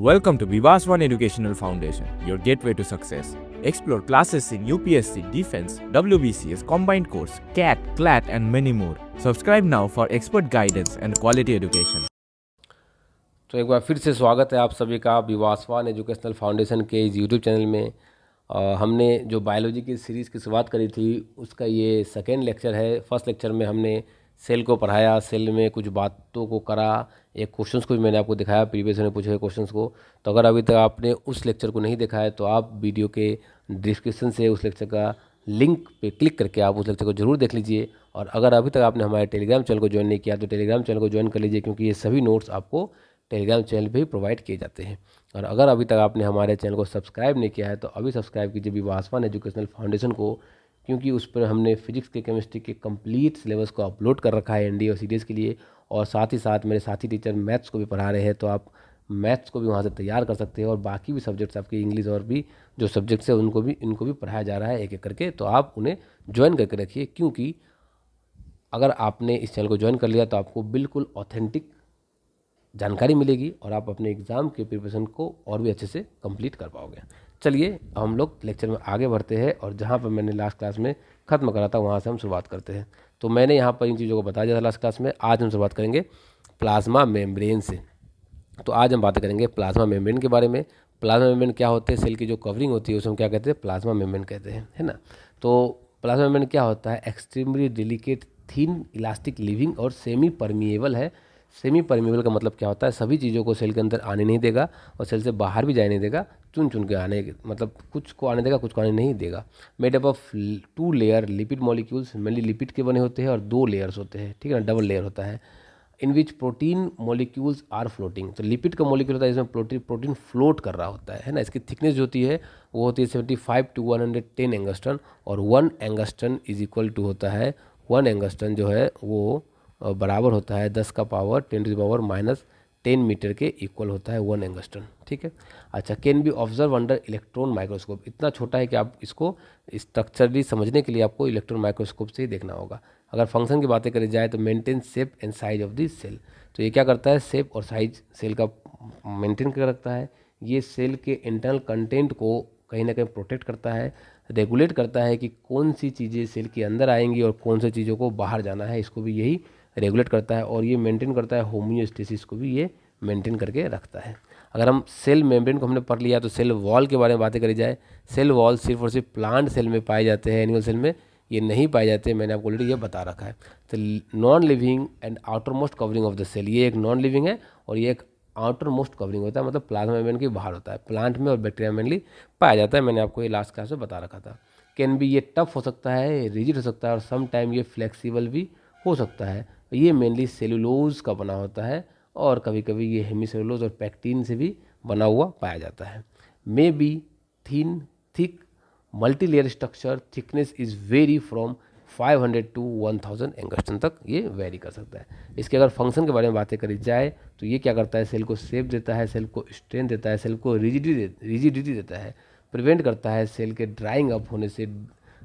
Welcome to Vivaswan Educational Foundation, your gateway to success. Explore classes in UPSC, Defense, WBCS, Combined Course, CAT, CLAT, and many more. Subscribe now for expert guidance and quality education. तो एक बार फिर से स्वागत है आप सभी का विवासवान educational foundation के इस यूट्यूब चैनल में। हमने जो बायोलॉजी की सीरीज़ की शुरुआत करी थी उसका ये सेकेंड लेक्चर है। फर्स्ट लेक्चर में हमने सेल को पढ़ाया, सेल में कुछ बातों को करा, एक क्वेश्चंस को भी मैंने आपको दिखाया, प्रीवियस में पूछे क्वेश्चंस को। तो अगर अभी तक आपने उस लेक्चर को नहीं देखा है तो आप वीडियो के डिस्क्रिप्शन से उस लेक्चर का लिंक पे क्लिक करके आप उस लेक्चर को जरूर देख लीजिए। और अगर अभी तक आपने हमारे टेलीग्राम चैनल को ज्वाइन नहीं किया तो टेलीग्राम चैनल को ज्वाइन कर लीजिए, क्योंकि ये सभी नोट्स आपको टेलीग्राम चैनल पे ही प्रोवाइड किए जाते हैं। और अगर अभी तक आपने हमारे चैनल को सब्सक्राइब नहीं किया है तो अभी सब्सक्राइब कीजिए विवासवान एजुकेशनल फाउंडेशन को, क्योंकि उस पर हमने फिजिक्स के केमिस्ट्री के कंप्लीट सिलेबस को अपलोड कर रखा है एनडीए और सीडीएस के लिए। और साथ ही साथ मेरे साथी टीचर मैथ्स को भी पढ़ा रहे हैं, तो आप मैथ्स को भी वहाँ से तैयार कर सकते हैं। और बाकी भी सब्जेक्ट्स आपके इंग्लिश और भी जो सब्जेक्ट्स हैं इनको भी पढ़ाया जा रहा है एक एक करके, तो आप उन्हें ज्वाइन करके रखिए। क्योंकि अगर आपने इस चैनल को ज्वाइन कर लिया तो आपको बिल्कुल ऑथेंटिक जानकारी मिलेगी और आप अपने एग्ज़ाम के प्रिपरेशन को और भी अच्छे से कंप्लीट कर पाओगे। चलिए हम लोग लेक्चर में आगे बढ़ते हैं, और जहाँ पर मैंने लास्ट क्लास में ख़त्म करा था वहाँ से हम शुरुआत करते हैं। तो मैंने यहाँ पर इन चीज़ों को बता दिया था लास्ट क्लास में। आज हम शुरुआत करेंगे प्लाज्मा मेम्ब्रेन से। तो आज हम बात करेंगे प्लाज्मा मेम्ब्रेन के बारे में। प्लाज्मा मेम्ब्रेन क्या होते हैं, सेल की जो कवरिंग होती है उसे हम क्या कहते हैं, प्लाज्मा मेम्ब्रेन कहते हैं, है ना। तो प्लाज्मा मेम्ब्रेन क्या होता है, extremely delicate thin elastic living और सेमी परमिएबल है। सेमी परमिएबल का मतलब क्या होता है, सभी चीज़ों को सेल के अंदर आने नहीं देगा और सेल से बाहर भी जाने नहीं देगा, चुन चुन के आने, मतलब कुछ को आने देगा कुछ को आने नहीं देगा। Made up of 2 layer lipid molecules, mainly lipid के बने होते हैं, और 2 लेयर्स होते हैं, ठीक है ना, डबल लेयर होता है। In which protein molecules are floating, तो लिपिड का मॉलिक्यूल होता है इसमें प्रोटीन फ्लोट कर रहा होता है ना। इसकी थिकनेस जो होती है वो होती है 75 to 110 एंगस्ट्रन, और 1 एंगस्ट्रन इज इक्वल टू होता है, 1 एंगस्ट्रन जो है वो बराबर होता है 10 का पावर 10 मीटर के इक्वल होता है 1 एंगस्ट्रन, ठीक है। अच्छा, can be observe under electron microscope, इतना छोटा है कि आप इसको स्ट्रक्चरली समझने के लिए आपको इलेक्ट्रॉन माइक्रोस्कोप से ही देखना होगा। अगर फंक्शन की बातें करी जाए तो maintain shape and size of the cell, तो ये क्या करता है, शेप और साइज सेल का मेंटेन कर रखता है। ये सेल के इंटरनल कंटेंट को कहीं ना कहीं प्रोटेक्ट करता है, रेगुलेट करता है कि कौन सी चीज़ें सेल के अंदर आएंगी और कौन सी चीज़ों को बाहर जाना है, इसको भी यही रेगुलेट करता है। और ये मेंटेन करता है होम्योस्टेसिस को भी ये मेंटेन करके रखता है। अगर हम सेल मेम्ब्रेन को हमने पढ़ लिया तो सेल वॉल के बारे में बातें करी जाए। सेल वॉल सिर्फ और सिर्फ प्लांट सेल में पाए जाते हैं, एनिमल सेल में ये नहीं पाए जाते, मैंने आपको ऑलरेडी ये बता रखा है। तो non living and outermost covering of the cell, ये एक नॉन लिविंग है और ये एक आउटर मोस्ट कवरिंग होता है, मतलब प्लाज्मा मेम्ब्रेन के बाहर होता है। प्लांट में और बैक्टीरिया में मेनली पाया जाता है, मैंने आपको ये लास्ट क्लास में बता रखा था। कैन बी, ये टफ हो सकता है, रिजिड हो सकता है, और सम टाइम ये फ्लेक्सिबल भी हो सकता है। ये मेनली सेलुलोज का बना होता है, और कभी कभी ये हेमीसेलुलोज और पैक्टीन से भी बना हुआ पाया जाता है। May be thin, thick, multi layer structure, thickness is very from 500 to 1000 एंगस्ट्रन तक ये वेरी कर सकता है। इसके अगर फंक्शन के बारे में बातें करी जाए तो ये क्या करता है, सेल को शेप देता है, सेल को स्ट्रेंथ देता है, सेल को रिजिडिटी देता है, प्रिवेंट करता है सेल के ड्राइंग अप होने से,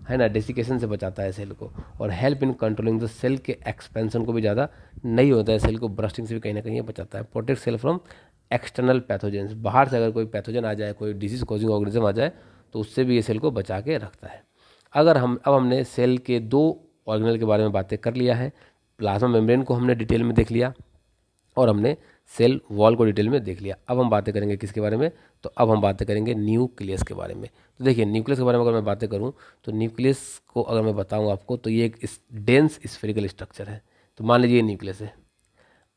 है ना, डेसिकेशन से बचाता है सेल को, और help in controlling the cell के एक्सपेंशन को भी ज़्यादा नहीं होता है, सेल को ब्रस्टिंग से भी कहीं ना कहीं ये बचाता है। Protect cell from external pathogens, बाहर से अगर कोई पैथोजन आ जाए, कोई डिजीज कॉजिंग ऑर्गेनिज्म आ जाए तो उससे भी ये सेल को बचा के रखता है। अगर हमने सेल के 2 ऑर्गेनल के बारे में बातें कर लिया है। प्लाज्मा मेम्ब्रेन को हमने डिटेल में देख लिया और हमने सेल वॉल को डिटेल में देख लिया। अब हम बातें करेंगे किसके बारे में, तो अब हम बातें करेंगे न्यूक्लियस के बारे में। तो देखिए न्यूक्लियस के बारे में अगर मैं बातें करूं तो न्यूक्लियस को अगर मैं बताऊं आपको तो ये एक डेंस स्फेरिकल स्ट्रक्चर है। तो मान लीजिए ये न्यूक्लियस है।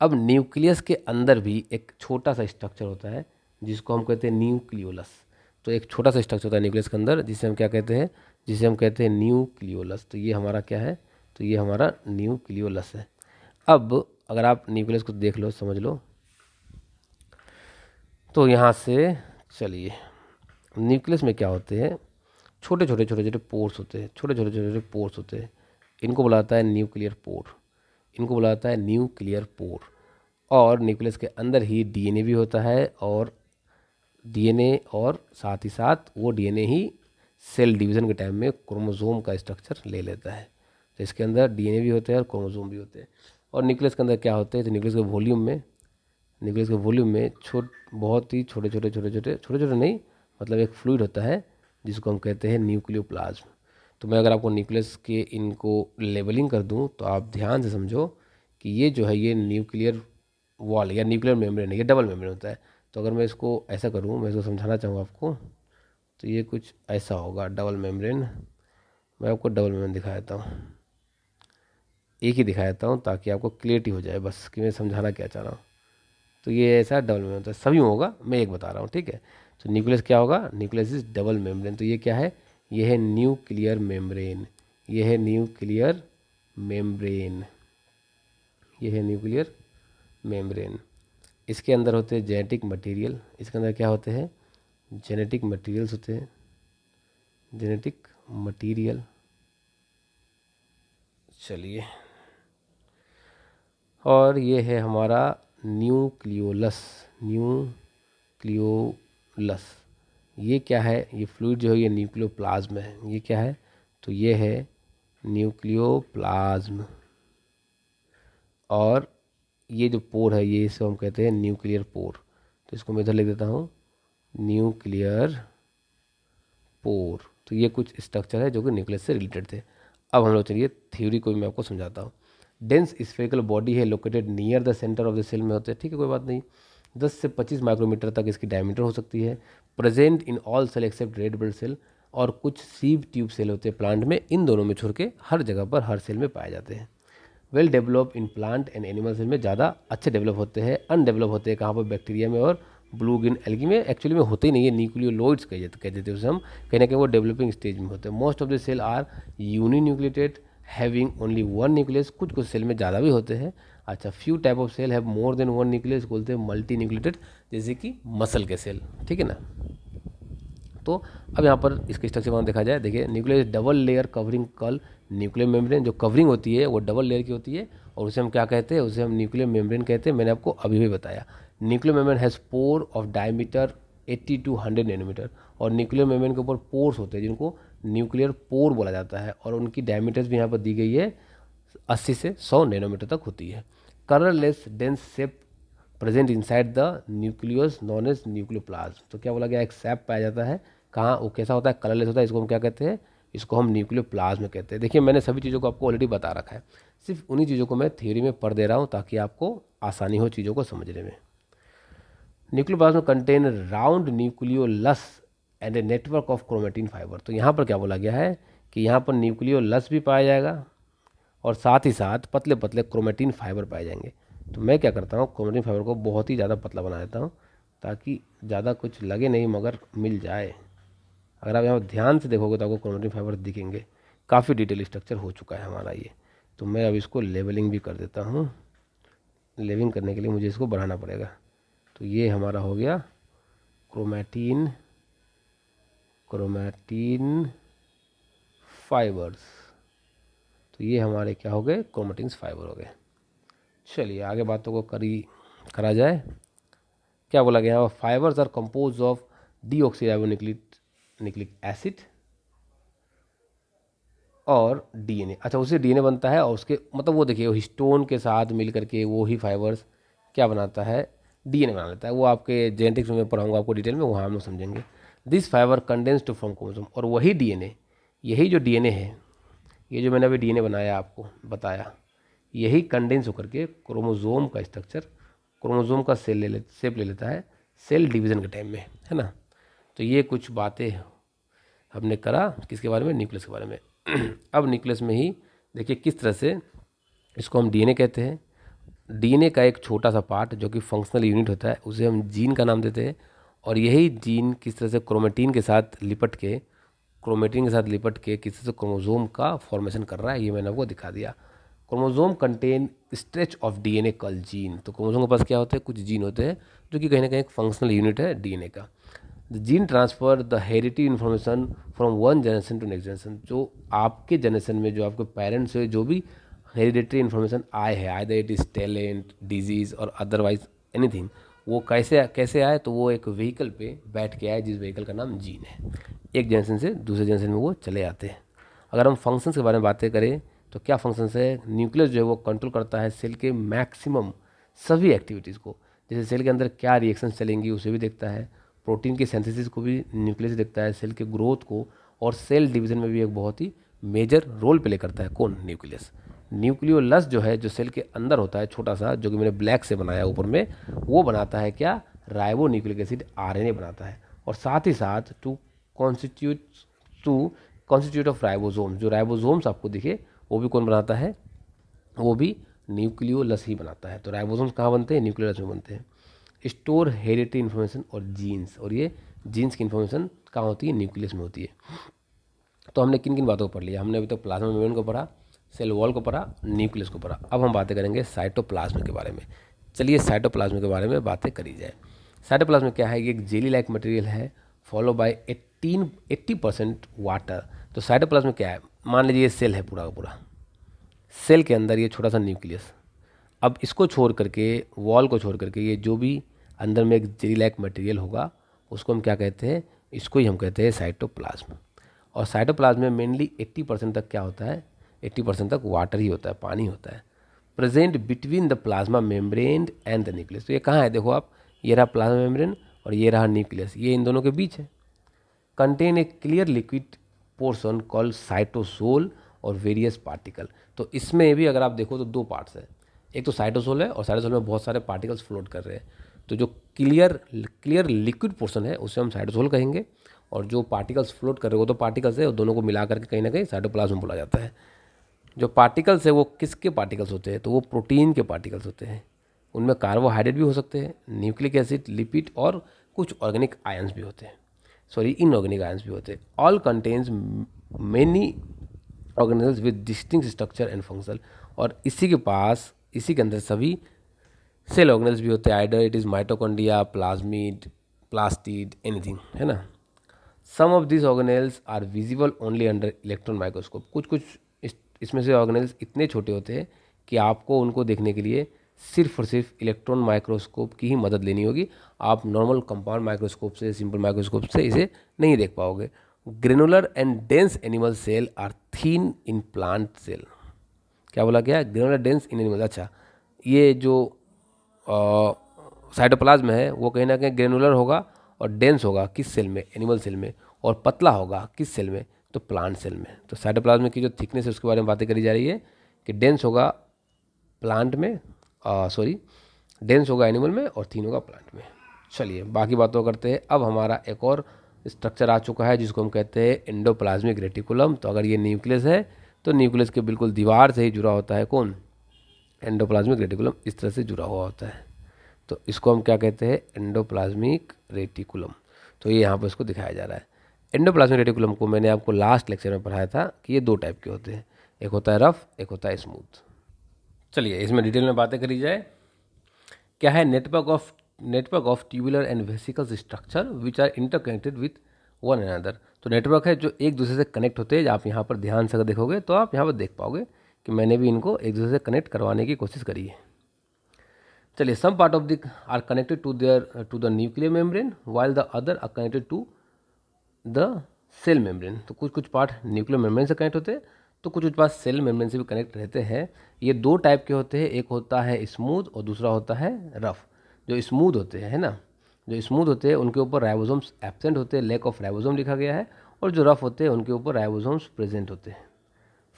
अब न्यूक्लियस के अंदर भी एक छोटा सा स्ट्रक्चर होता है जिसको हम कहते हैं न्यूक्लियोलस। तो एक छोटा सा स्ट्रक्चर होता है न्यूक्लियस के अंदर जिसे हम क्या कहते हैं, जिसे हम कहते हैं न्यूक्लियोलस। तो ये हमारा क्या है, तो ये हमारा न्यूक्लियोलस है। अब अगर आप न्यूक्लियस को देख लो, समझ लो, तो यहाँ से चलिए, न्यूक्लियस में क्या होते हैं, छोटे छोटे पोर्स होते हैं, छोटे छोटे पोर्स होते हैं। इनको बुलाता है न्यूक्लियर पोर, इनको बुलाता है न्यूक्लियर पोर। और न्यूक्लियस के अंदर ही डीएनए भी होता है, और डीएनए और साथ ही साथ वो डीएनए ही सेल डिवीज़न के टाइम में क्रोमोसोम का स्ट्रक्चर ले लेता है। तो इसके अंदर डीएनए भी होते हैं और क्रोमोसोम भी होते हैं। और न्यूक्लियस के अंदर क्या होते हैं, तो न्यूक्लियस के वॉल्यूम में न्यूक्लियस के वॉल्यूम में बहुत ही छोटे छोटे नहीं, मतलब एक फ्लूइड होता है जिसको हम कहते हैं न्यूक्लियोप्लाज्म। तो मैं अगर आपको न्यूक्लियस के इनको लेबलिंग कर दूं तो आप ध्यान से समझो कि ये जो है ये न्यूक्लियर वॉल या न्यूक्लियर मेम्ब्रेन है, ये डबल मेम्ब्रेन होता है। तो अगर मैं इसको ऐसा करूं, मैं इसको समझाना चाहूँगा आपको, तो ये कुछ ऐसा होगा डबल मेम्ब्रेन। मैं आपको डबल मेम्ब्रेन दिखा देता हूँ, एक ही दिखा देता हूँ ताकि आपको क्लियरिटी हो जाए बस कि मैं समझाना क्या चाह रहा हूँ। तो ये ऐसा डबल मेम्ब्रेन होता है, सभी में होगा, मैं एक बता रहा हूँ, ठीक है। तो न्यूक्लियस क्या होगा, न्यूक्लियस इज डबल मेम्ब्रेन। तो ये क्या है, ये है न्यूक्लियर मेम्ब्रेन, ये है न्यूक्लियर मेम्ब्रेन, ये है न्यूक्लियर मेम्ब्रेन। इसके अंदर होते हैं जेनेटिक मटेरियल, इसके अंदर क्या होते हैं, जेनेटिक मटेरियल्स होते हैं, जेनेटिक मटेरियल। चलिए, और ये है हमारा न्यूक्लियोलस, न्यूक्लियोलस। ये क्या है, ये फ्लूइड जो है ये न्यूक्लियोप्लाज्म है। ये क्या है, तो ये है न्यूक्लियोप्लाज्म। और ये जो पोर है ये इसको हम कहते हैं न्यूक्लियर पोर। तो इसको मैं इधर लिख देता हूँ, न्यूक्लियर पोर। तो ये कुछ स्ट्रक्चर है जो कि न्यूक्लियस से रिलेटेड थे। अब हम लोग चलिए थ्योरी को मैं आपको समझाता हूँ। डेंस स्फेरिकल बॉडी है located near the centre of the cell में होते हैं, ठीक है, कोई बात नहीं। 10 से 25 माइक्रोमीटर तक इसकी डायमीटर हो सकती है। Present in all cell except red blood cell. और कुछ सीव ट्यूब सेल होते हैं प्लांट में, इन दोनों में छोड़ के हर जगह पर हर सेल में पाए जाते हैं। Well develop in plant and animal cell में ज़्यादा अच्छे डेवलप होते हैं। अनडेवलप होते हैं कहाँ पर, बैक्टीरिया में और ब्लू ग्रीन एल्गी में एक्चुअली में होते ही नहीं है, न्यूक्लियोलॉइड्स कह देते हैं उसे हम, कहीं ना कहीं वो डेवलपिंग स्टेज में होते हैं। Most of the cell are uninucleated having only one nucleus. कुछ कुछ सेल में ज़्यादा भी होते हैं। अच्छा, few type of cell have more than one nucleus, बोलते हैं मल्टी न्यूक्लिएटेड, जैसे कि मसल के सेल, ठीक है ना। तो अब यहाँ पर इसके स्ट्रक्चर में देखा जाए, देखिए न्यूक्लियस डबल लेयर कवरिंग कल न्यूक्लियर मेम्ब्रेन। जो कवरिंग होती है वो डबल लेयर की होती है और उसे हम क्या कहते हैं, उसे हम न्यूक्लियर मेम्ब्रेन कहते हैं। मैंने आपको अभी भी बताया, nuclear membrane has pore of diameter 80 to 100 nanometre. और न्यूक्लियर मेम्ब्रेन के ऊपर पोर्स होते हैं जिनको न्यूक्लियर पोर बोला जाता है, और उनकी डायमीटर्स भी यहाँ पर दी गई है 80 से 100 नैनोमीटर तक होती है। Colourless dense sap present inside the nucleus known as nucleoplasm. तो क्या बोला गया, एक सैप पाया जाता है, कहाँ, वो कैसा होता है, कलरलेस होता है। इसको हम क्या कहते हैं, इसको हम न्यूक्लियोप्लाज्म कहते हैं। देखिए मैंने सभी चीज़ों को आपको ऑलरेडी बता रखा है, सिर्फ उन्हीं चीज़ों को मैं थ्योरी में पढ़ दे रहा हूँ ताकि आपको आसानी हो चीज़ों को समझने में। Nucleoplasm contain round nucleolus and a network of chromatin fibre. तो यहाँ पर क्या बोला गया है कि यहाँ पर न्यूक्लियोलस भी पाया जाएगा और साथ ही साथ पतले पतले क्रोमेटिन फाइबर पाए जाएंगे। तो मैं क्या करता हूँ, क्रोमेटिन फाइबर को बहुत ही ज़्यादा पतला बना देता हूँ ताकि ज़्यादा कुछ लगे नहीं मगर मिल जाए। अगर आप यहाँ पर ध्यान से देखोगे तो आपको क्रोमेटिन फाइबर दिखेंगे। काफ़ी डिटेल स्ट्रक्चर हो चुका है हमारा ये। तो मैं अब इसको लेवलिंग भी कर देता हूँ। लेवलिंग करने के लिए मुझे इसको बढ़ाना पड़ेगा। तो ये हमारा हो गया क्रोमेटिन फाइबर्स। तो ये हमारे क्या हो गए, क्रोमेटिन फाइबर हो गए। चलिए आगे बातों को करा जाए। क्या बोला गया, fibres are compose of deoxyribonucleic acid और डीएनए। अच्छा, उससे डीएनए बनता है और उसके मतलब वो देखिए हिस्टोन के साथ मिल करके वो ही फाइबर्स क्या बनाता है, डीएनए बना लेता है। वो आपके जेनेटिक्स में पढ़ाऊंगा आपको डिटेल में, वहाँ हम लोग समझेंगे। This fibre condense to from chromosome. और वही डीएनए, यही जो डीएनए है, ये जो मैंने अभी डीएनए बनाया आपको बताया, यही कंडेंस होकर के क्रोमोसोम का स्ट्रक्चर, क्रोमोसोम का शेप ले लेता है सेल डिवीज़न के टाइम में, है ना। तो ये कुछ बातें हमने करा किसके बारे में, न्यूक्लियस के बारे में। अब न्यूक्लियस में ही देखिए किस तरह से इसको हम डीएनए कहते हैं। डीएनए का एक छोटा सा पार्ट जो कि फंक्शनल यूनिट होता है उसे हम जीन का नाम देते हैं। और यही जीन किस तरह से क्रोमेटिन के साथ लिपट के किस तरह से क्रोमोसोम का फॉर्मेशन कर रहा है, ये मैंने आपको दिखा दिया। Chromosome contain stretch of DNA call gene. तो क्रोमोसोम के पास क्या होते हैं, कुछ जीन होते हैं जो कि कहीं ना कहीं एक फंक्शनल यूनिट है डीएनए का। The gene transfer the heritage information from one generation to next generation. जो आपके जनरेशन में जो आपके पेरेंट्स से जो भी हेरिडेटरी इन्फॉर्मेशन आए हैं, either it is talent, disease और अदरवाइज एनीथिंग, वो कैसे आए, तो वो एक व्हीकल पे बैठ के आए जिस व्हीकल का नाम जीन है। एक जनरेशन से दूसरे जनरेशन में वो चले आते हैं। अगर हम फंक्शंस के बारे में बातें करें तो क्या फंक्शंस है, न्यूक्लियस जो है वो कंट्रोल करता है सेल के मैक्सिमम सभी एक्टिविटीज़ को। जैसे सेल के अंदर क्या रिएक्शन चलेंगी उसे भी देखता है, प्रोटीन की सिंथेसिस को भी न्यूक्लियस देखता है, सेल के ग्रोथ को, और सेल डिवीजन में भी एक बहुत ही मेजर रोल प्ले करता है कौन, न्यूक्लियस। न्यूक्लियोलस जो है, जो सेल के अंदर होता है छोटा सा, जो कि मैंने ब्लैक से बनाया ऊपर में, वो बनाता है क्या, राइबो न्यूक्लिक एसिड आरएनए बनाता है। और साथ ही साथ टू कॉन्स्टिट्यूट ऑफ राइबोसोम, जो राइबोसोम्स आपको दिखे वो भी कौन बनाता है, वो भी न्यूक्लियोलस ही बनाता है। तो राइबोसोम्स कहाँ बनते हैं, न्यूक्लियोलस में बनते हैं। स्टोर हेरिडिटी इन्फॉर्मेशन और जीन्स, और ये जीन्स की इन्फॉर्मेशन कहाँ होती है, न्यूक्लियस में होती है। तो हमने किन किन बातों को पढ़ लिया, हमने अभी तक प्लाज्मा मेम्ब्रेन को पढ़ा, सेल वॉल को पढ़ा, न्यूक्लियस को पढ़ा। अब हम बातें करेंगे साइटोप्लाज्म के बारे में। चलिए साइटोप्लाज्म के बारे में बातें करी जाए। साइटोप्लाज्म क्या है, ये एक जेली लाइक मटेरियल है, फॉलो बाय 80% वाटर। तो साइटोप्लाज्म क्या है, मान लीजिए ये सेल है पूरा का पूरा, सेल के अंदर ये छोटा सा न्यूक्लियस, अब इसको छोड़ करके, वॉल को छोड़ करके, ये जो भी अंदर में एक जेली लाइक मटेरियल होगा उसको हम क्या कहते हैं, इसको ही हम कहते हैं साइटोप्लाज्म। और साइटोप्लाज्म में मेनली 80% तक क्या होता है, 80% तक वाटर ही होता है, पानी होता है। Present between the plasma membrane and the nucleus. तो ये कहाँ है, देखो आप, ये रहा प्लाज्मा मेम्ब्रेन और ये रहा न्यूक्लियस, ये इन दोनों के बीच है। Contain a clear liquid portion called cytosol और वेरियस पार्टिकल। तो इसमें भी अगर आप देखो तो दो पार्ट्स हैं, एक तो साइटोसोल है और साइटोसोल में बहुत सारे पार्टिकल्स फ्लोट कर रहे हैं। तो जो क्लियर लिक्विड पोर्शन है उसे हम साइटोसोल कहेंगे, और जो पार्टिकल्स फ्लोट कर रहे हो तो पार्टिकल्स है, और दोनों को मिला करके कहीं ना कहीं साइटोप्लाज्म बोला जाता है। जो पार्टिकल्स है वो किसके पार्टिकल्स होते हैं, तो वो प्रोटीन के पार्टिकल्स होते हैं। उनमें कार्बोहाइड्रेट भी हो सकते हैं, न्यूक्लिक एसिड, लिपिड और कुछ ऑर्गेनिक आयंस भी होते हैं, इनऑर्गेनिक आयंस भी होते हैं। All contains many organisms with distinct structure and function. और इसी के अंदर सभी सेल ऑर्गेनल्स भी होते हैं, either it is mitochondria, plasmid, plastid, anything, है ना। Some of this organelles are visible only under electron microscope. कुछ इसमें से ऑर्गेनल्स इतने छोटे होते हैं कि आपको उनको देखने के लिए सिर्फ और सिर्फ इलेक्ट्रॉन माइक्रोस्कोप की ही मदद लेनी होगी। आप नॉर्मल कंपाउंड माइक्रोस्कोप से, सिंपल माइक्रोस्कोप से इसे नहीं देख पाओगे। Granular and dense animal cell are thin in plant cell. क्या बोला गया, ग्रेनुलर डेंस इन एनिमल। अच्छा, ये जो साइटोप्लाज्म है वो कहीं ना कहीं ग्रेनुलर होगा और डेंस होगा किस सेल में, एनिमल सेल में, और पतला होगा किस सेल में, तो प्लांट सेल में। तो साइटोप्लाज्म की जो थिकनेस है उसके बारे में बातें करी जा रही है कि डेंस होगा प्लांट में, डेंस होगा एनिमल में और थीन होगा प्लांट में। चलिए बाकी बातों करते हैं। अब हमारा एक और स्ट्रक्चर आ चुका है जिसको हम कहते हैं एंडोप्लाज्मिक रेटिकुलम। तो अगर ये न्यूक्लियस है तो न्यूक्लियस के बिल्कुल दीवार से ही जुड़ा होता है कौन, एंडोप्लाज्मिक रेटिकुलम, इस तरह से जुड़ा हुआ होता है। तो इसको हम क्या कहते हैं, एंडोप्लाज्मिक रेटिकुलम। तो ये यहाँ पर इसको दिखाया जा रहा है। एंडोप्लाज्मिक रेटिकुलम को मैंने आपको लास्ट लेक्चर में पढ़ाया था कि ये दो टाइप के होते हैं, एक होता है रफ, एक होता है स्मूथ। चलिए इसमें डिटेल में बातें करी जाए। क्या है, network of tubular and vesicles structure which are interconnected with one another. तो नेटवर्क है जो एक दूसरे से कनेक्ट होते हैं। आप यहाँ पर ध्यान से अगर देखोगे तो आप यहाँ पर देख पाओगे कि मैंने भी इनको एक दूसरे से कनेक्ट करवाने की कोशिश करी है। चलिए, some part of the are connected to the nuclear membrane while the other are connected to the cell membrane. तो कुछ पार्ट न्यूक्लियर मेम्ब्रेन से कनेक्ट होते हैं, तो कुछ पार्ट सेल मेम्ब्रेन से भी कनेक्ट रहते हैं। ये दो टाइप के होते हैं, एक होता है स्मूथ और दूसरा होता है रफ। जो स्मूथ होते हैं, है ना, जो स्मूथ होते हैं उनके ऊपर राइबोसोम्स एब्सेंट होते हैं, लैक ऑफ राइबोसोम लिखा गया है, और जो रफ होते हैं उनके ऊपर राइबोसोम्स प्रेजेंट होते हैं।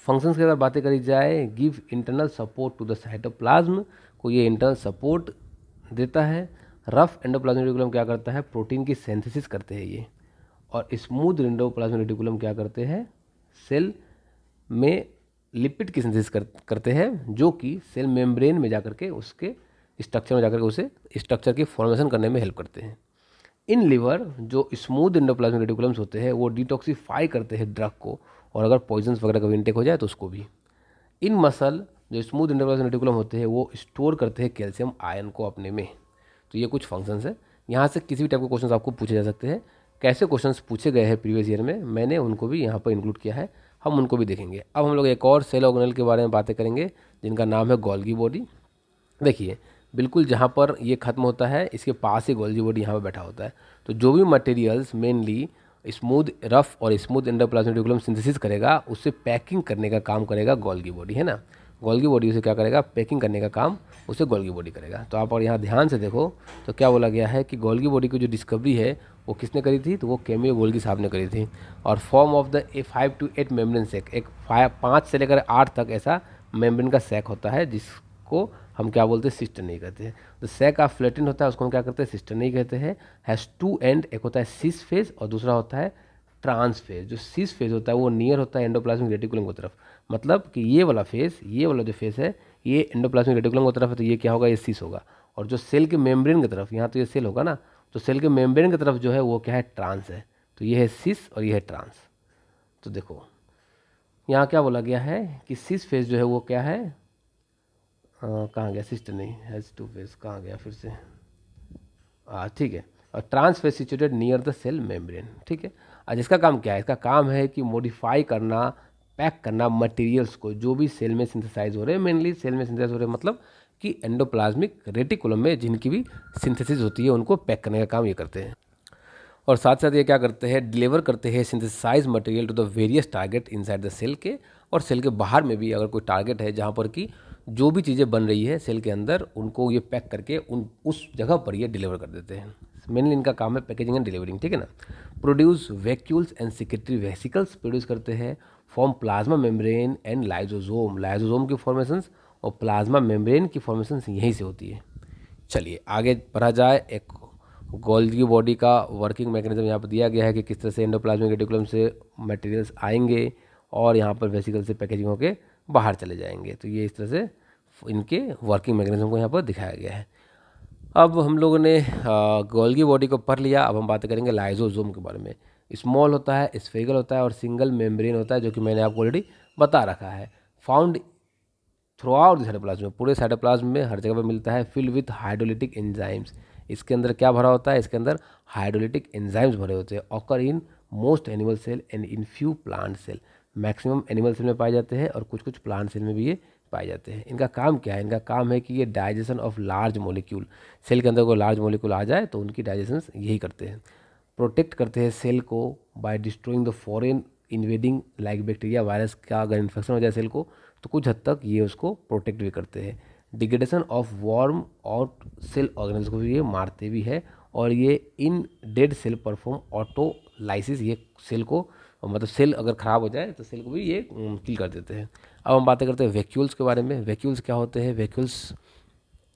फंक्शंस की अगर बातें करी जाए, give internal support to the cytoplasm, को ये इंटरनल सपोर्ट देता है। रफ एंडोप्लाज्मिक रेटिकुलम क्या करता है, प्रोटीन की सिंथेसिस करते हैं ये। और स्मूथ एंडोप्लाज्मिक रेटिकुलम क्या करते हैं, सेल में लिपिड की सिंथेसिस करते हैं, जो कि सेल मेम्ब्रेन में जाकर के उसके स्ट्रक्चर में जाकर के उसे स्ट्रक्चर की फॉर्मेशन करने में हेल्प करते हैं। इन लिवर जो स्मूथ एंडोप्लाज्मिक रेटिकुलम्स होते हैं वो डिटॉक्सिफाई करते हैं ड्रग को, और अगर पॉइजन्स वगैरह का इंटेक हो जाए तो उसको भी। इन मसल जो स्मूथ एंडोप्लाज्मिक रेटिकुलम होते हैं वो स्टोर करते हैं कैल्शियम आयन को अपने में। तो ये कुछ फंक्शंस है। यहाँ से किसी भी टाइप के क्वेश्चंस आपको पूछे जा सकते हैं। कैसे क्वेश्चंस पूछे गए हैं प्रीवियस ईयर में, मैंने उनको भी यहाँ पर इंक्लूड किया है, हम उनको भी देखेंगे। अब हम लोग एक और सेल ऑर्गेनल के बारे में बातें करेंगे जिनका नाम है गोल्गी बॉडी। देखिए बिल्कुल जहाँ पर ये खत्म होता है इसके पास ही गोल्गी बॉडी यहाँ पर बैठा होता है। तो जो भी मटेरियल्स मेनली स्मूथ, रफ और स्मूथ एंडोप्लाज्मिक रेटिकुलम सिंथेसिस करेगा उससे पैकिंग करने का काम करेगा गोल्गी बॉडी, है ना। गोल्गी बॉडी उसे क्या करेगा, पैकिंग करने का काम उसे गोल्गी बॉडी करेगा। तो आप और यहाँ ध्यान से देखो तो क्या बोला गया है कि गोल्गी बॉडी की जो डिस्कवरी है वो किसने करी थी, तो वो कैमियो गोल्गी साहब ने करी थी। और form of the 5 to 8 membrane sac, एक 5 से लेकर 8 तक ऐसा मेम्ब्रेन का सैक होता है जिसको हम क्या बोलते हैं, सिस्टर नहीं कहते हैं। तो सैक ऑफ फ्लेटिन होता है, उसको हम क्या करते हैं, सिस्टर नहीं कहते हैं। हैज़ 2 एंड, एक होता है सिस फेज और दूसरा होता है ट्रांस फेज। जो सिस फेज होता है वो नियर होता है एंडोप्लाज्मिक रेटिकुलम की तरफ, मतलब कि ये वाला फेज, ये वाला जो फेज है ये एंडोप्लाज्मिक रेटिकुलम की तरफ है, तो ये क्या होगा, ये सिस होगा। और जो सेल के मेम्ब्रेन की तरफ, यहाँ तो ये सेल होगा ना, तो सेल के मेम्ब्रेन की तरफ जो है वो क्या है, ट्रांस है। तो ये है सिस और ये है ट्रांस। तो देखो यहाँ क्या बोला गया है कि सिस फेज जो है वो क्या है, कहाँ गया, सिस्टर नहीं, हैज़ 2 फेज कहाँ गया फिर से, ठीक है। और trans face situated near the cell membrane, ठीक है। आज इसका काम क्या है, इसका काम है कि मॉडिफाई करना, पैक करना मटेरियल्स को जो भी सेल में सिंथेसाइज हो रहे हैं, मेनली सेल में सिंथेसाइज हो रहे हैं, मतलब कि एंडोप्लाज्मिक रेटिकुलम में जिनकी भी सिंथेसिस होती है उनको पैक करने का काम ये करते हैं। और साथ साथ ये क्या करते हैं, डिलीवर करते हैं synthesise material to the various target inside the cell के, और सेल के बाहर में भी अगर कोई टारगेट है जहाँ पर कि जो भी चीज़ें बन रही है सेल के अंदर, उनको ये पैक करके उस जगह पर ये डिलीवर कर देते हैं। मेनली इनका काम है पैकेजिंग एंड डिलीवरिंग, ठीक है ना। Produce vacuoles and secretory vesicles produce करते हैं, form plasma membrane and lysosome, lysosome की फॉर्मेशंस और प्लाज्मा मेम्ब्रेन की फॉर्मेशंस यहीं से होती है। चलिए आगे बढ़ा जाए। एक गोल्गी बॉडी का वर्किंग मैकेनिज्म यहाँ पर दिया गया है कि किस तरह से एंडोप्लाज्मिक रेटिकुलम से मटेरियल्स आएंगे और यहाँ पर वेसिकल से पैकेजिंग होके बाहर चले जाएंगे। तो ये इस तरह से इनके वर्किंग मैकेनिज्म को यहाँ पर दिखाया गया है। अब हम लोगों ने गोल्गी बॉडी को पढ़ लिया, अब हम बातें करेंगे लाइजोसोम के बारे में। स्मॉल होता है, स्फेरिकल होता है और सिंगल मेम्ब्रेन होता है, जो कि मैंने आपको ऑलरेडी बता रखा है। Found through out the cytoplasm, पूरे साइटोप्लाज्म में हर जगह पर मिलता है। फिल्ड विथ हाइड्रोलिटिक एंजाइम्स, इसके अंदर क्या भरा होता है, इसके अंदर हाइड्रोलिटिक एंजाइम्स भरे होते हैं। Occur in most animal cell and in few plant cell, maximum animal cell में पाए जाते हैं और कुछ कुछ प्लांट सेल में भी ये पाए जाते हैं। इनका काम क्या है, इनका काम है कि ये digestion of large molecule, cell के अंदर कोई लार्ज मॉलिक्यूल आ जाए तो उनकी डाइजेशन यही करते हैं। प्रोटेक्ट करते हैं सेल को by destroying the foreign invading like bacteria virus का अगर इन्फेक्शन हो जाए सेल को तो कुछ हद तक ये उसको प्रोटेक्ट भी करते हैं। डिग्रेडेशन ऑफ वार्म और सेल ऑर्गेनल्स को भी ये मारते भी है, और ये इन डेड सेल परफॉर्म ऑटोलाइसिस, ये सेल को मतलब सेल अगर ख़राब हो जाए तो सेल को भी ये किल कर देते हैं। अब हम बातें करते हैं वैक्यूल्स के बारे में। वैक्यूल्स क्या होते हैं, वैक्यूल्स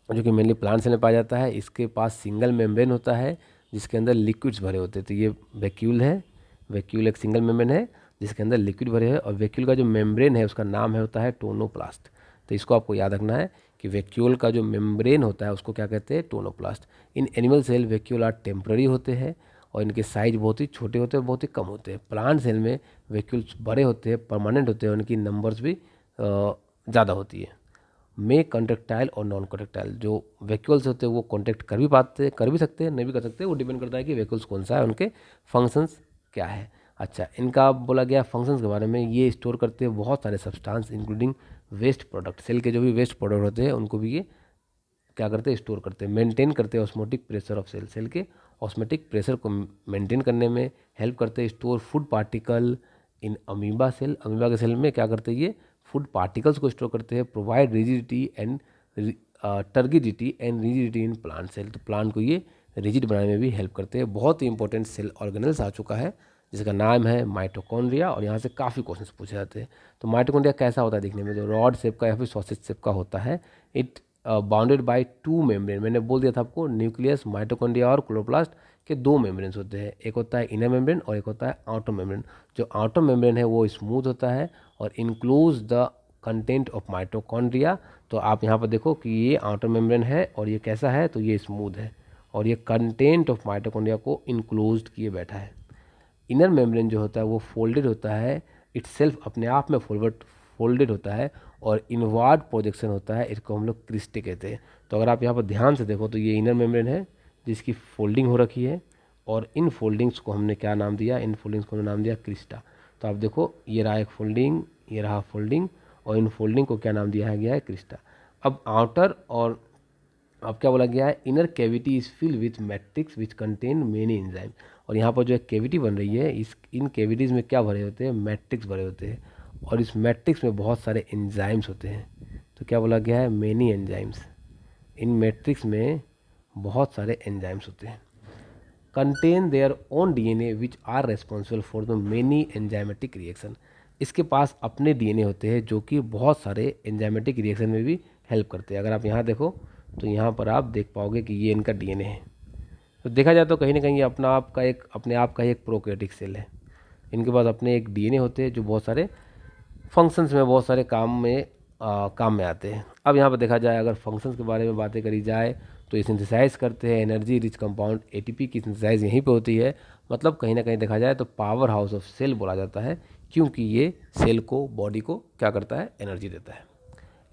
जो कि मेनली प्लांट सेल में पाया जाता है, इसके पास सिंगल मेम्ब्रेन होता है जिसके अंदर लिक्विड्स भरे होते हैं। तो ये वैक्यूल है, वैक्यूल एक सिंगल मेम्ब्रेन है जिसके अंदर लिक्विड भरे हैं, और वैक्यूल का जो मेम्ब्रेन है उसका नाम है होता है टोनोप्लास्ट। तो इसको आपको याद रखना है कि वैक्यूल का जो मेम्ब्रेन होता है उसको क्या कहते हैं, tonoplast. In animal cell vacuole are temporary होते हैं और इनके साइज बहुत ही छोटे होते हैं, बहुत ही कम होते हैं। प्लांट सेल में वैक्यूल्स बड़े होते हैं, परमानेंट होते हैं, उनकी नंबर्स भी ज़्यादा होती है। में कॉन्ट्रेक्टाइल और नॉन कॉन्ट्रेक्टाइल, जो वैक्यूल्स होते हैं वो कॉन्ट्रैक्ट कर भी सकते हैं, नहीं भी कर सकते, वो डिपेंड करता है कि वैक्यूल्स कौन सा है, उनके फंक्शंस क्या है। अच्छा, इनका बोला गया फंक्शंस के बारे में, ये स्टोर करते हैं बहुत सारे substance including waste product, cell के जो भी वेस्ट प्रोडक्ट होते हैं उनको भी ये क्या करते हैं, स्टोर करते हैं। मेंटेन करते हैं osmotic pressure of cell, cell के ऑस्मोटिक प्रेशर को मेंटेन करने में हेल्प करते हैं। Store food particle in amoeba cell, amoeba के सेल में क्या करते हैं, ये फूड पार्टिकल्स को स्टोर करते हैं। Provide rigidity and turgidity and rigidity in plant cell, तो प्लांट को ये रिजिड बनाने में भी हेल्प करते हैं। बहुत ही इंपॉर्टेंट सेल ऑर्गेनल्स आ चुका है जिसका नाम है माइटोकॉन्ड्रिया, और यहाँ से काफ़ी क्वेश्चंस पूछे जाते हैं। तो माइटोकॉन्ड्रिया कैसा होता है दिखने में, जो रॉड शेप का या फिर सॉसेज शेप का होता है। इट बाउंडेड बाय 2 मेम्ब्रेन, मैंने बोल दिया था आपको, न्यूक्लियस, माइटोकॉन्ड्रिया और क्लोरोप्लास्ट के 2 मेम्ब्रेन्स होते हैं। एक होता है इनर मेम्ब्रेन और एक होता है आउटर मेम्ब्रेन। जो आउटर मेम्ब्रेन है वो स्मूथ होता है और includes the content of mitochondria. तो आप यहाँ पर देखो कि ये आउटर मेम्ब्रेन है और ये कैसा है, तो ये स्मूथ है और ये कंटेंट ऑफ माइटोकॉन्ड्रिया को इंक्लोज किए बैठा है। इनर मेम्ब्रेन जो होता है वो फोल्डेड होता है, इटसेल्फ अपने आप में फोल्डेड होता है और इनवर्ड प्रोजेक्शन होता है, इसको हम लोग क्रिस्टे कहते हैं। तो अगर आप यहाँ पर ध्यान से देखो तो ये इनर मेम्ब्रेन है जिसकी फोल्डिंग हो रखी है, और इन फोल्डिंग्स को हमने क्या नाम दिया, इन फोल्डिंग्स को हमने नाम दिया क्रिस्टा। तो आप देखो ये रहा एक फोल्डिंग, ये रहा फोल्डिंग, और इन फोल्डिंग को क्या नाम दिया गया है, क्रिस्टा। अब आउटर और अब क्या बोला गया है, inner cavity is filled with matrix which contain many enzyme, और यहाँ पर जो एक कैविटी बन रही है इन कैविटीज़ में क्या भरे होते हैं, मैट्रिक्स भरे होते हैं, और इस मैट्रिक्स में बहुत सारे एंजाइम्स होते हैं। तो क्या बोला गया है, मेनी एंजाइम्स। इन मैट्रिक्स में बहुत सारे एंजाइम्स होते हैं। Contain their own DNA which are responsible for the many enzymatic reaction. इसके पास अपने डीएनए होते हैं जो कि बहुत सारे एंजाइमेटिक रिएक्शन में भी हेल्प करते हैं। अगर आप यहाँ देखो तो यहाँ पर आप देख पाओगे कि ये इनका डीएनए है। तो देखा जाए तो कहीं ना कहीं ये अपने आप का एक प्रोकैरियोटिक सेल है। इनके पास अपने एक डीएनए होते हैं जो बहुत सारे फंक्शंस में, बहुत सारे काम में आते हैं। अब यहाँ पर देखा जाए, अगर फंक्शंस के बारे में बातें करी जाए तो ये सिंथेसाइज करते हैं एनर्जी रिच कंपाउंड एटीपी की सिंथेसाइज यहीं पे होती है। मतलब कहीं ना कहीं देखा जाए तो पावर हाउस ऑफ सेल बोला जाता है, क्योंकि ये सेल को, बॉडी को क्या करता है, एनर्जी देता है।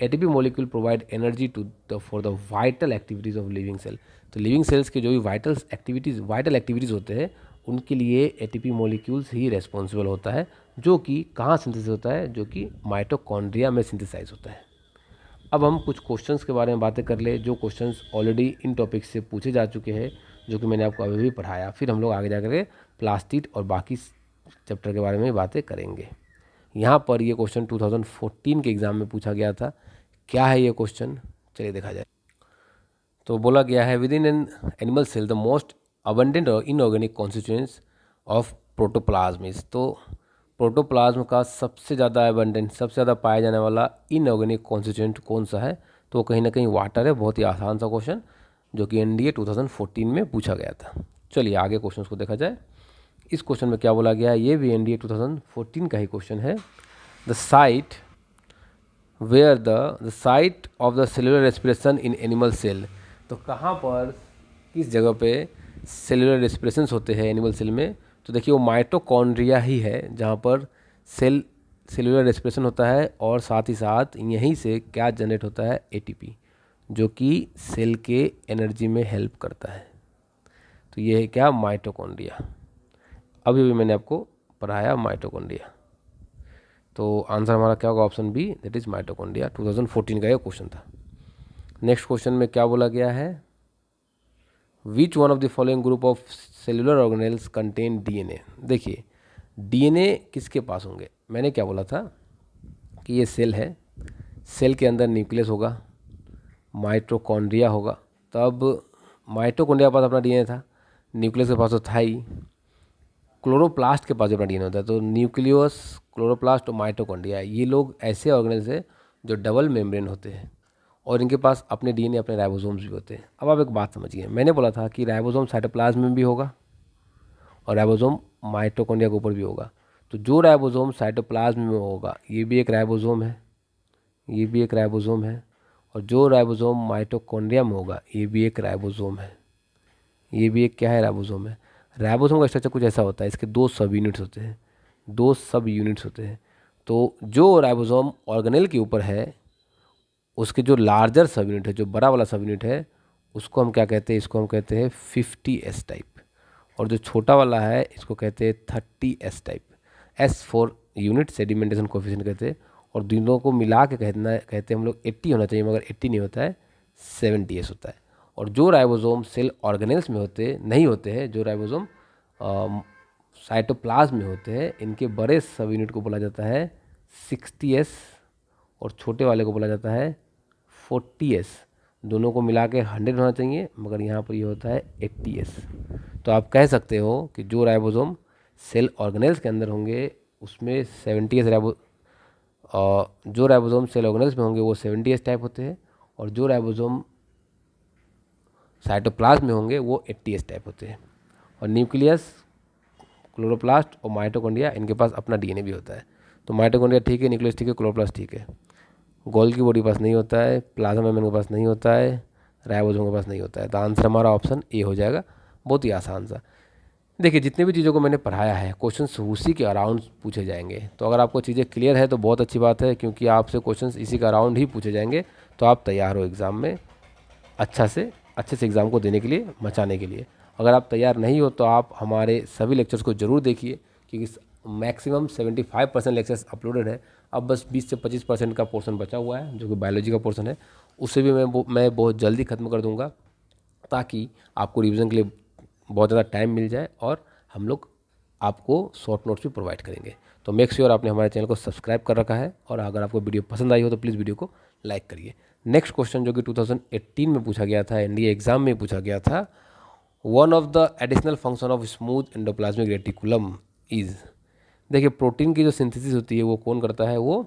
ATP molecule provide energy for the vital activities of living cell. तो लिविंग सेल्स के जो भी वाइटल एक्टिविटीज़ होते हैं उनके लिए एटीपी मॉलिक्यूल्स ही रेस्पॉन्सिबल होता है, जो कि कहाँ सिंथेसिस होता है, जो कि माइटोकॉन्ड्रिया में सिंथेसाइज होता है। अब हम कुछ क्वेश्चंस के बारे में बातें कर ले, जो क्वेश्चंस ऑलरेडी इन टॉपिक से पूछे जा चुके हैं, जो कि मैंने आपको अभी भी पढ़ाया। फिर हम लोग आगे जाकर के प्लास्टिड और बाकी चैप्टर के बारे में बातें करेंगे। यहाँ पर ये क्वेश्चन 2014 के एग्ज़ाम में पूछा गया था। क्या है ये क्वेश्चन, चलिए देखा जाए। तो बोला गया है, within an animal cell the most abundant और inorganic constituents of protoplasm is. तो प्रोटोप्लाज्म का सबसे ज़्यादा अबंडेंट, सबसे ज़्यादा पाया जाने वाला इनऑर्गेनिक कॉन्स्टिट्यूएंट कौन सा है, तो कहीं ना कहीं वाटर है। बहुत ही आसान सा क्वेश्चन जो कि एनडीए 2014 में पूछा गया था। चलिए आगे क्वेश्चन को देखा जाए। इस क्वेश्चन में क्या बोला गया है, ये भी एनडीए 2014 का ही क्वेश्चन है। The site where the site of the cellular respiration in animal cell. तो कहाँ पर, किस जगह पे सेलुलर रेस्पिरेशंस होते हैं एनिमल सेल में, तो देखिए वो माइटोकॉन्ड्रिया ही है जहाँ पर सेलुलर रेस्पिरेशन होता है। और साथ ही साथ यहीं से क्या जनरेट होता है, एटीपी, जो कि सेल के एनर्जी में हेल्प करता है। तो ये है क्या, माइटोकॉन्ड्रिया। अभी भी मैंने आपको पढ़ाया माइटोकॉन्ड्रिया। तो आंसर हमारा क्या होगा, option B, that is mitochondria. 2014 का ये क्वेश्चन था। नेक्स्ट क्वेश्चन में क्या बोला गया है, which one of the following group of cellular organelles contain DNA. देखिए डीएनए किसके पास होंगे, मैंने क्या बोला था कि ये सेल है, सेल के अंदर न्यूक्लियस होगा, माइटोकॉन्ड्रिया होगा। तब माइटोकॉन्ड्रिया के पास अपना डीएनए था, न्यूक्लियस के पास तो था ही, क्लोरोप्लास्ट के पास अपना डीएनए होता है। तो न्यूक्लियस, क्लोरोप्लास्ट और माइटोकॉन्ड्रिया, ये लोग ऐसे ऑर्गेनेल्स हैं जो डबल मेम्ब्रेन होते हैं और इनके पास अपने डीएनए, अपने राइबोसोम्स भी होते हैं। अब आप एक बात समझिए, मैंने बोला था कि राइबोसोम साइटोप्लाज्म में भी होगा और राइबोसोम माइटोकॉन्ड्रिया के ऊपर भी होगा। तो जो राइबोसोम साइटोप्लाज्म में होगा ये भी एक राइबोसोम है, ये भी एक राइबोसोम है, और जो राइबोसोम माइटोकॉन्ड्रिया में होगा ये भी एक राइबोसोम है, ये भी एक क्या है, राइबोसोम है। राइबोसोम का स्ट्रक्चर कुछ ऐसा होता है, इसके दो सब यूनिट्स होते हैं, दो सब यूनिट्स होते हैं। तो जो राइबोसोम ऑर्गेनेल के ऊपर है उसके जो लार्जर सब यूनिट है, जो बड़ा वाला सब यूनिट है, उसको हम क्या कहते हैं, इसको हम कहते हैं 50S टाइप, और जो छोटा वाला है इसको कहते हैं 30S type. S for unit sedimentation coefficient कहते हैं, और दोनों को मिला के कहते हैं हम लोग 80 होना चाहिए, मगर 80 नहीं होता है, 70S होता है। और जो राइबोसोम सेल ऑर्गेनेल्स में नहीं होते हैं, जो राइबोसोम साइटोप्लाज्म में होते हैं, इनके बड़े सब यूनिट को बोला जाता है 60S और छोटे वाले को बोला जाता है 40S। दोनों को मिला के 100 होना चाहिए, मगर यहाँ पर ये होता है 80S। तो आप कह सकते हो कि जो राइबोसोम सेल ऑर्गेनेल्स के अंदर होंगे उसमें 70S जो राइबोसोम सेल ऑर्गेनेल्स में होंगे वो 70S टाइप होते हैं, और जो राइबोसोम साइटोप्लाज्म में होंगे वो 80S टाइप होते हैं। और न्यूक्लियस, क्लोरोप्लास्ट और माइटोकॉन्ड्रिया, इनके पास अपना डीएनए भी होता है। तो माइटोकॉन्ड्रिया ठीक है, न्यूक्लियस ठीक है, क्लोरोप्लास्ट ठीक है। गोल्गी बॉडी के पास नहीं होता है, प्लाज्मा मेम्ब्रेन के पास नहीं होता है, राइबोसोम के पास नहीं होता है। तो आंसर हमारा ऑप्शन ए हो जाएगा। बहुत ही आसान सा। देखिए जितने भी चीज़ों को मैंने पढ़ाया है क्वेश्चंस उसी के अराउंड पूछे जाएंगे। तो अगर आपको चीज़ें क्लियर है तो बहुत अच्छी बात है, क्योंकि आपसे क्वेश्चंस इसी के अराउंड ही पूछे जाएंगे। तो आप तैयार हो एग्ज़ाम में अच्छे से एग्ज़ाम को देने के लिए, मचाने के लिए। अगर आप तैयार नहीं हो तो आप हमारे सभी लेक्चर्स को ज़रूर देखिए, क्योंकि मैक्सिमम 75% लेक्चर्स अपलोडेड है। अब बस 20 से 25% का पोर्शन बचा हुआ है, जो कि बायोलॉजी का पोर्शन है। उससे भी मैं बहुत जल्दी ख़त्म कर दूंगा, ताकि आपको रिवीजन के लिए बहुत ज़्यादा टाइम मिल जाए, और हम लोग आपको शॉर्ट नोट्स भी प्रोवाइड करेंगे। तो मेक श्योर आपने हमारे चैनल को सब्सक्राइब कर रखा है, और अगर आपको वीडियो पसंद आई हो तो प्लीज़ वीडियो को लाइक करिए। नेक्स्ट क्वेश्चन जो कि 2018 में पूछा गया था, एनडीए एग्जाम में पूछा गया था, one of the additional function of smooth endoplasmic reticulum is. देखिए प्रोटीन की जो सिंथेसिस होती है वो कौन करता है, वो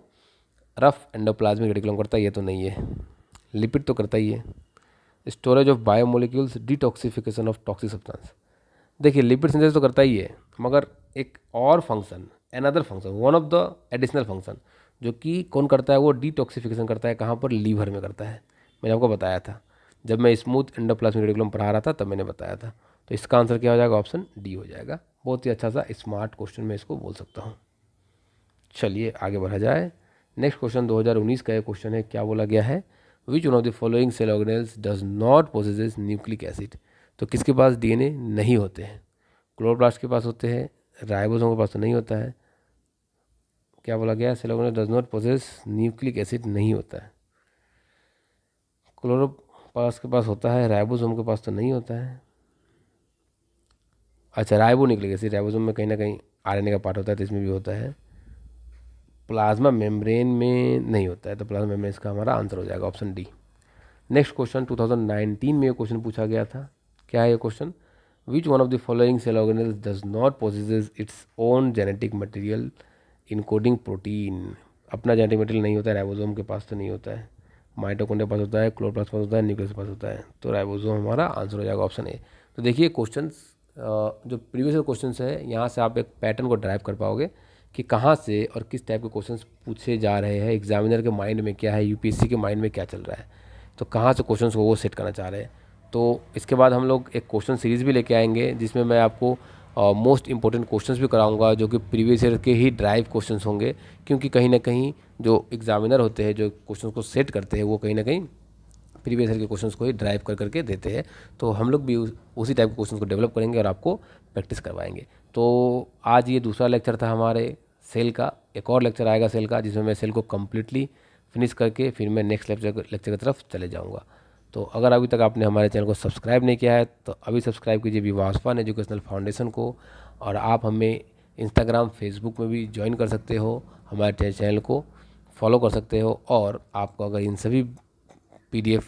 रफ एंडोप्लाज्मिक रेटिकुलम करता है, ये तो नहीं है। लिपिड तो करता ही है। Storage of biomolecules, detoxification of toxic substance. देखिए लिपिड सिंथेसिस तो करता ही है, मगर एक और function, another function, one of the additional function जो कि कौन करता है, वो डिटॉक्सिफिकेशन करता है। कहाँ पर, लीवर में करता है। मैंने आपको बताया था जब मैं स्मूथ एंडोप्लाज्मिक रेटिकुलम पढ़ा रहा था, तब मैंने बताया था। तो इसका आंसर क्या हो जाएगा, ऑप्शन डी हो जाएगा। बहुत ही अच्छा सा स्मार्ट क्वेश्चन मैं इसको बोल सकता हूँ। चलिए आगे बढ़ा जाए। नेक्स्ट क्वेश्चन 2019 का ये क्वेश्चन है, क्या बोला गया है, which one of the following cell organelles does not possesses nucleic acid. तो किसके पास डीएनए नहीं होते हैं, क्लोरोप्लास्ट के पास होते हैं, राइबोसोम के पास तो नहीं होता है। क्या बोला गया, cell organelle does not possess nucleic acid नहीं होता है। क्लोरोप्लास्ट के पास होता है, राइबोसोम के पास तो नहीं होता है। अच्छा राइबो न्यूक्लिक एसिड, राइबोसोम में कहीं ना कहीं आरएनए का पार्ट होता है, तो इसमें भी होता है। प्लाज्मा मेम्ब्रेन में नहीं होता है, तो प्लाज्मा मेम्ब्रेन इसका हमारा आंसर हो जाएगा, ऑप्शन डी। नेक्स्ट क्वेश्चन 2019 में ये क्वेश्चन पूछा गया था। क्या है ये question, which one of the following cell organelles does not possesses its own genetic material encoding protein. अपना जेनेटिक मटेरियल नहीं होता है, राइबोसोम के पास तो नहीं होता है, माइटोकॉन्ड्रिया के पास होता है, क्लोरोप्लास्ट के पास होता है, न्यूक्लियस के पास होता है, तो राइबोसोम हमारा आंसर हो जाएगा, ऑप्शन ए। तो देखिए क्वेश्चन जो प्रीवियस क्वेश्चन है, यहाँ से आप एक पैटर्न को ड्राइव कर पाओगे कि कहाँ से और किस टाइप के क्वेश्चंस पूछे जा रहे हैं, एग्जामिनर के माइंड में क्या है, यूपीएससी के माइंड में क्या चल रहा है, तो कहाँ से क्वेश्चंस को वो सेट करना चाह रहे हैं। तो इसके बाद हम लोग एक क्वेश्चन सीरीज़ भी लेके आएंगे, जिसमें मैं आपको मोस्ट इंपॉर्टेंट क्वेश्चंस भी कराऊंगा, जो कि प्रीवियस ईयर के ही ड्राइव क्वेश्चंस होंगे, क्योंकि कहीं ना कहीं जो एग्जामिनर होते हैं, जो क्वेश्चंस को सेट करते हैं, वो कहीं ना कहीं प्रीवियस ईयर के क्वेश्चंस को ही ड्राइव कर करके देते हैं। तो हम लोग भी उसी टाइप के क्वेश्चंस को डेवलप करेंगे और आपको प्रैक्टिस करवाएंगे। तो आज ये दूसरा लेक्चर था हमारे सेल का। एक और लेक्चर आएगा सेल का, जिसमें मैं सेल को कम्प्लीटली फिनिश करके फिर मैं नेक्स्ट लेक्चर की तरफ चले जाऊँगा। तो अगर अभी तक आपने हमारे चैनल को सब्सक्राइब नहीं किया है, तो अभी सब्सक्राइब कीजिए विवास्वान एजुकेशनल फाउंडेशन को। और आप हमें इंस्टाग्राम, फेसबुक में भी ज्वाइन कर सकते हो, हमारे चैनल को फॉलो कर सकते हो। और आपको अगर इन सभी PDF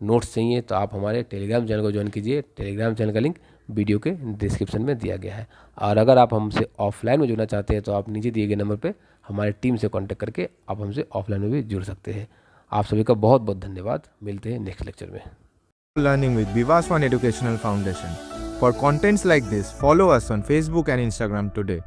नोट्स चाहिए, तो आप हमारे टेलीग्राम चैनल को ज्वाइन कीजिए। टेलीग्राम चैनल का लिंक वीडियो के डिस्क्रिप्शन में दिया गया है। और अगर आप हमसे ऑफलाइन में जुड़ना चाहते हैं, तो आप नीचे दिए गए नंबर पे हमारे टीम से कांटेक्ट करके आप हमसे ऑफलाइन में भी जुड़ सकते हैं। आप सभी का बहुत बहुत धन्यवाद। मिलते हैं नेक्स्ट लेक्चर में। Learning with Vivaswan Educational Foundation. For contents like this, follow us on Facebook and Instagram today.